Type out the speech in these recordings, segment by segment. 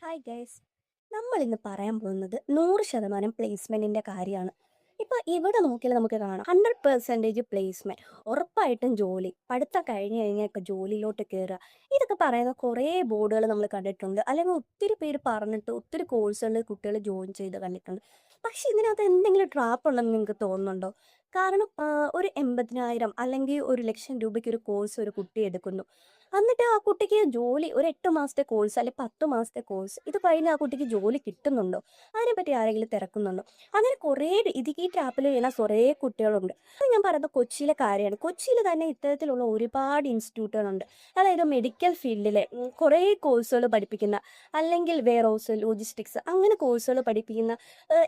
Hi guys, നമ്മൾ ഇന്ന് പറയാൻ പോകുന്നത് 100% പ്ലേസ്മെന്റിന്റെ കാര്യമാണ്. ഇപ്പൊ ഇവിടെ നോക്കിയാൽ നമുക്ക് കാണാം 100% പ്ലേസ്മെന്റ്, ഉറപ്പായിട്ടും ജോലി, പഠിത്തം കഴിഞ്ഞ് കഴിഞ്ഞാൽ ഇപ്പൊ ജോലിയിലോട്ട് കയറുക. ഇതൊക്കെ പറയുന്ന കുറേ ബോർഡുകൾ നമ്മൾ കണ്ടിട്ടുണ്ട്, അല്ലെങ്കിൽ ഒത്തിരി പേര് പറഞ്ഞിട്ട് ഒത്തിരി കോഴ്സുകളിൽ കുട്ടികൾ ജോയിൻ ചെയ്ത് കണ്ടിട്ടുണ്ട്. പക്ഷെ ഇതിനകത്ത് എന്തെങ്കിലും ട്രാപ്പ് ഉണ്ടെന്ന് നിങ്ങൾക്ക് തോന്നുന്നുണ്ടോ? കാരണം ഒരു 80,000 അല്ലെങ്കിൽ 1,00,000 രൂപയ്ക്ക് ഒരു കോഴ്സ് ഒരു കുട്ടി എടുക്കുന്നു. എന്നിട്ട് ആ കുട്ടിക്ക് ജോലി ഒരു 8 മാസത്തെ കോഴ്സ് അല്ലെങ്കിൽ 10 മാസത്തെ കോഴ്സ് ഇത് കഴിഞ്ഞ് ആ കുട്ടിക്ക് ജോലി കിട്ടുന്നുണ്ടോ? അതിനെപ്പറ്റി ആരെങ്കിലും തിരക്കുന്നുണ്ടോ? അങ്ങനെ കുറേ ഈ ട്രാപ്പിൽ വീണ കുറേ കുട്ടികളുണ്ട്. അത് ഞാൻ പറയുന്നത് കൊച്ചിയിലെ കാര്യമാണ്. കൊച്ചിയിൽ തന്നെ ഇത്തരത്തിലുള്ള ഒരുപാട് ഇൻസ്റ്റിറ്റ്യൂട്ടുകളുണ്ട്. അതായത് മെഡിക്കൽ ഫീൽഡിലെ കുറേ കോഴ്സുകൾ പഠിപ്പിക്കുന്ന, അല്ലെങ്കിൽ വെയർ ഹൗസ്, ലോജിസ്റ്റിക്സ് അങ്ങനെ കോഴ്സുകൾ പഠിപ്പിക്കുന്ന,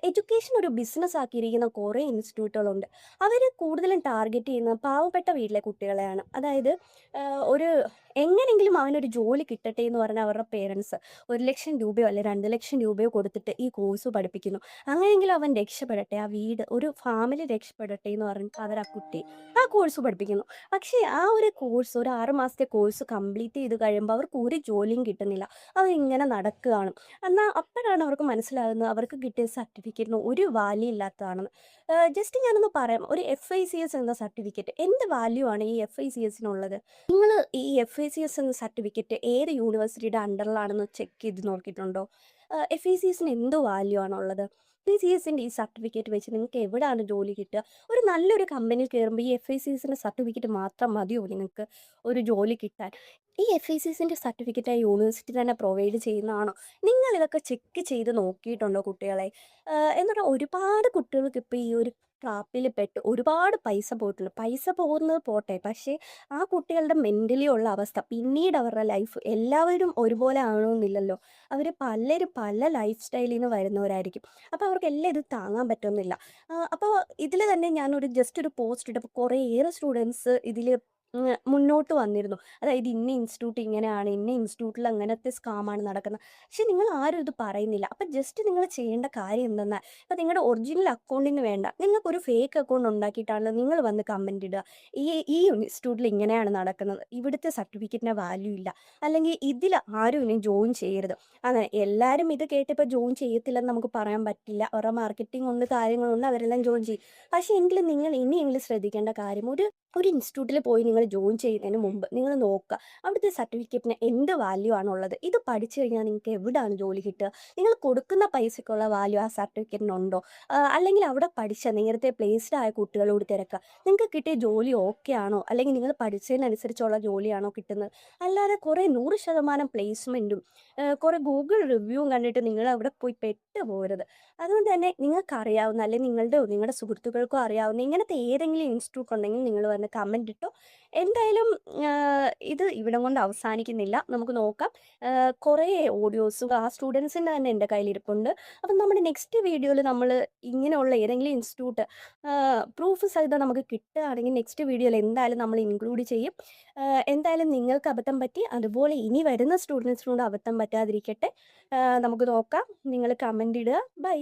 എഡ്യൂക്കേഷൻ ഒരു ബിസിനസ് ആക്കിയിരിക്കുന്ന കുറേ ഇൻസ്റ്റിറ്റ്യൂട്ടുകളുണ്ട്. അവർ കൂടുതലും ടാർഗറ്റ് ചെയ്യുന്നത് പാവപ്പെട്ട വീട്ടിലെ കുട്ടികളെയാണ്. അതായത് ഒരു എങ്ങനെങ്കിലും അവനൊരു ജോലി കിട്ടട്ടെ എന്ന് പറഞ്ഞ അവരുടെ പേരൻസ് 1,00,000 രൂപയോ അല്ലെങ്കിൽ 2,00,000 രൂപയോ കൊടുത്തിട്ട് ഈ കോഴ്സ് പഠിപ്പിക്കുന്നു. അങ്ങനെയെങ്കിലും അവൻ രക്ഷപ്പെടട്ടെ, ആ വീട് ഒരു ഫാമിലി രക്ഷപ്പെടട്ടെ എന്ന് പറഞ്ഞിട്ട് അവർ ആ കുട്ടി ആ കോഴ്സ് പഠിപ്പിക്കുന്നു. പക്ഷേ ആ ഒരു കോഴ്സ് ഒരു 6 മാസത്തെ കോഴ്സ് കംപ്ലീറ്റ് ചെയ്ത് കഴിയുമ്പോൾ അവർക്ക് ഒരു ജോലിയും കിട്ടുന്നില്ല. അവരിങ്ങനെ നടക്കുകയാണ്. എന്നാൽ അപ്പോഴാണ് അവർക്ക് മനസ്സിലാകുന്നത് അവർക്ക് കിട്ടിയ സർട്ടിഫിക്കറ്റിന് ഒരു വാല്യൂ ഇല്ലാത്തതാണെന്ന്. ജസ്റ്റ് ഞാനൊന്ന് പറയാം, ഒരു FICS എന്ന സർട്ടിഫിക്കറ്റ് എന്ത് വാല്യൂ ആണ് ഈ FICSനുള്ളത്? നിങ്ങൾ ഈ FACS എന്ന സർട്ടിഫിക്കറ്റ് ഏത് യൂണിവേഴ്സിറ്റിയുടെ അണ്ടറിലാണെന്ന് ചെക്ക് ചെയ്ത് നോക്കിയിട്ടുണ്ടോ? FACSന് എന്ത് വാല്യൂ ആണുള്ളത്? FACSൻ്റെ ഈ സർട്ടിഫിക്കറ്റ് വെച്ച് നിങ്ങൾക്ക് എവിടെയാണ് ജോലി കിട്ടുക? ഒരു നല്ലൊരു കമ്പനിയിൽ കയറുമ്പോൾ ഈ FACSൻ്റെ സർട്ടിഫിക്കറ്റ് മാത്രം മതിയോ നിങ്ങൾക്ക് ഒരു ജോലി കിട്ടാൻ? ഈ FACSൻ്റെ സർട്ടിഫിക്കറ്റ് ആ യൂണിവേഴ്സിറ്റി തന്നെ പ്രൊവൈഡ് ചെയ്യുന്നതാണോ? നിങ്ങൾ ഇതൊക്കെ ചെക്ക് ചെയ്ത് നോക്കിയിട്ടുണ്ടോ കുട്ടികളെ? എന്നിട്ട് ഒരുപാട് കുട്ടികൾക്ക് ഇപ്പോൾ ഈ ഒരു ട്രാപ്പിൽ പെട്ട് ഒരുപാട് പൈസ പോയിട്ടുണ്ട്. പൈസ പോകുന്നത് പോട്ടെ, പക്ഷേ ആ കുട്ടികളുടെ മെൻ്റലി ഉള്ള അവസ്ഥ പിന്നീട് അവരുടെ ലൈഫ് എല്ലാവരും ഒരുപോലെ ആവണമെന്നില്ലല്ലോ. അവർ പലരും പല ലൈഫ് സ്റ്റൈലിൽ നിന്ന് വരുന്നവരായിരിക്കും. അപ്പോൾ അവർക്കെല്ലാം ഇത് താങ്ങാൻ പറ്റുന്നില്ല. അപ്പോൾ ഇതിൽ തന്നെ ഞാനൊരു ജസ്റ്റ് ഒരു പോസ്റ്റ് ഇട്ടപ്പോൾ കുറേയേറെ സ്റ്റുഡൻസ് ഇതിൽ മുന്നോട്ട് വന്നിരുന്നു. അതായത് ഇന്ന ഇൻസ്റ്റിറ്റ്യൂട്ട് ഇങ്ങനെയാണ്, ഇന്ന ഇൻസ്റ്റിറ്റ്യൂട്ടിൽ അങ്ങനത്തെ സ്കാമാണ് നടക്കുന്നത്. പക്ഷെ നിങ്ങൾ ആരും ഇത് പറയുന്നില്ല. അപ്പം ജസ്റ്റ് നിങ്ങൾ ചെയ്യേണ്ട കാര്യം എന്തെന്നാൽ, ഇപ്പം നിങ്ങളുടെ ഒറിജിനൽ അക്കൗണ്ടിന് വേണ്ട, നിങ്ങൾക്കൊരു ഫേക്ക് അക്കൗണ്ട് ഉണ്ടാക്കിയിട്ടാണല്ലോ നിങ്ങൾ വന്ന് കമൻറ്റ് ഇടുക. ഈ ഈ ഇൻസ്റ്റിറ്റ്യൂട്ടിൽ ഇങ്ങനെയാണ് നടക്കുന്നത്, ഇവിടുത്തെ സർട്ടിഫിക്കറ്റിന് വാല്യൂ ഇല്ല, അല്ലെങ്കിൽ ഇതിൽ ആരും ഇനി ജോയിൻ ചെയ്യരുത്. അങ്ങനെ എല്ലാവരും ഇത് കേട്ടിപ്പോൾ ജോയിൻ ചെയ്യത്തില്ലെന്ന് നമുക്ക് പറയാൻ പറ്റില്ല. അവരുടെ മാർക്കറ്റിംഗ് ഉണ്ട്, കാര്യങ്ങളുണ്ട്, അവരെല്ലാം ജോയിൻ ചെയ്യും. പക്ഷേ എങ്കിലും നിങ്ങൾ ഇനിയെങ്കിലും ശ്രദ്ധിക്കേണ്ട കാര്യം, ഒരു ഒരു ഇൻസ്റ്റിറ്റ്യൂട്ടിൽ പോയി നിങ്ങൾ ജോയിൻ ചെയ്യുന്നതിന് മുമ്പ് നിങ്ങൾ നോക്കുക അവിടുത്തെ സർട്ടിഫിക്കറ്റിന് എന്ത് വാല്യൂ ആണുള്ളത്. ഇത് പഠിച്ചു കഴിഞ്ഞാൽ നിങ്ങൾക്ക് എവിടെയാണ് ജോലി കിട്ടുക? നിങ്ങൾ കൊടുക്കുന്ന പൈസയ്ക്കുള്ള വാല്യൂ ആ സർട്ടിഫിക്കറ്റിനുണ്ടോ? അല്ലെങ്കിൽ അവിടെ പഠിച്ച നേരത്തെ പ്ലേസ്ഡ് ആയ കുട്ടികളോട് തിരക്കുക, നിങ്ങൾക്ക് കിട്ടിയ ജോലി ഓക്കെ ആണോ, അല്ലെങ്കിൽ നിങ്ങൾ പഠിച്ചതിനനുസരിച്ചുള്ള ജോലിയാണോ കിട്ടുന്നത്? അല്ലാതെ കുറേ 100% പ്ലേസ്മെൻറ്റും കുറേ ഗൂഗിൾ റിവ്യൂവും കണ്ടിട്ട് നിങ്ങൾ അവിടെ പോയി പെട്ട് പോകരുത്. അതുകൊണ്ട് തന്നെ നിങ്ങൾക്കറിയാവുന്ന, അല്ലെങ്കിൽ നിങ്ങളുടെ സുഹൃത്തുക്കൾക്കോ അറിയാവുന്ന ഇങ്ങനത്തെ ഏതെങ്കിലും ഇൻസ്റ്റിറ്റ്യൂട്ട് ഉണ്ടെങ്കിൽ നിങ്ങൾ വന്ന് കമൻ്റ് ഇട്ടോ. എന്തായാലും ഇത് ഇവിടം കൊണ്ട് അവസാനിക്കുന്നില്ല, നമുക്ക് നോക്കാം. കുറേ ഓഡിയോസും ആ സ്റ്റുഡൻസിൻ്റെ തന്നെ എൻ്റെ കയ്യിലിരിപ്പുണ്ട്. അപ്പം നമ്മുടെ നെക്സ്റ്റ് വീഡിയോയിൽ നമ്മൾ ഇങ്ങനെയുള്ള ഏതെങ്കിലും ഇൻസ്റ്റിറ്റ്യൂട്ട് പ്രൂഫ് സഹിതം നമുക്ക് കിട്ടുകയാണെങ്കിൽ നെക്സ്റ്റ് വീഡിയോയിൽ എന്തായാലും നമ്മൾ ഇൻക്ലൂഡ് ചെയ്യും. എന്തായാലും നിങ്ങൾക്ക് അബദ്ധം പറ്റി, അതുപോലെ ഇനി വരുന്ന സ്റ്റുഡൻസിനോട് അബദ്ധം പറ്റാതിരിക്കട്ടെ. നമുക്ക് നോക്കാം. നിങ്ങൾ കമൻ്റ് ഇടുക. ബൈ.